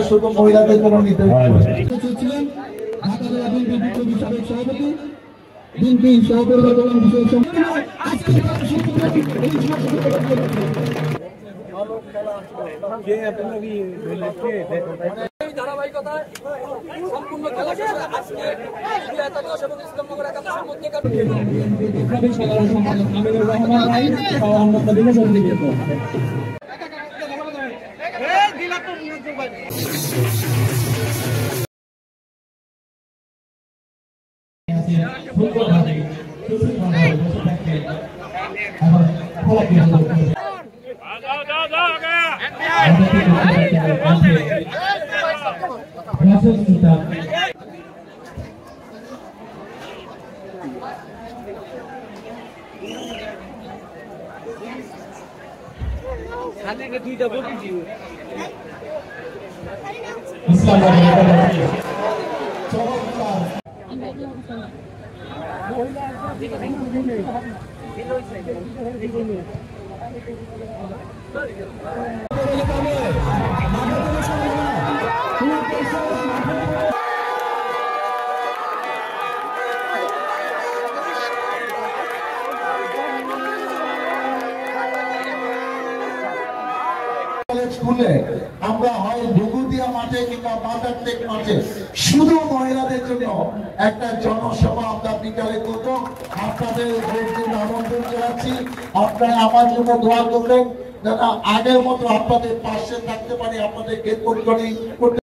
শুধু মহিলাদের জন্য নিতে ধারাবাহিকতায় সম্পূর্ণ খেলা শেষে আজকে একাদশ এবং ইসলামনগর একাদশের মধ্যে দুইটা বলছি স্কুলে আমরা হয় ভুগুদিয়া মাঠে কিংবা মাদারটেক মাঠে শুধু মহিলাদের জন্য একটা জনসভা আমরা বিকালে করব। আপনাদের আমন্ত্রণ জানাচ্ছি, আপনারা আমার জন্য দোয়া করবেন যেন আগের মতো আপনাদের পাশে থাকতে পারি, আপনাদের গেট পরিকল্পনা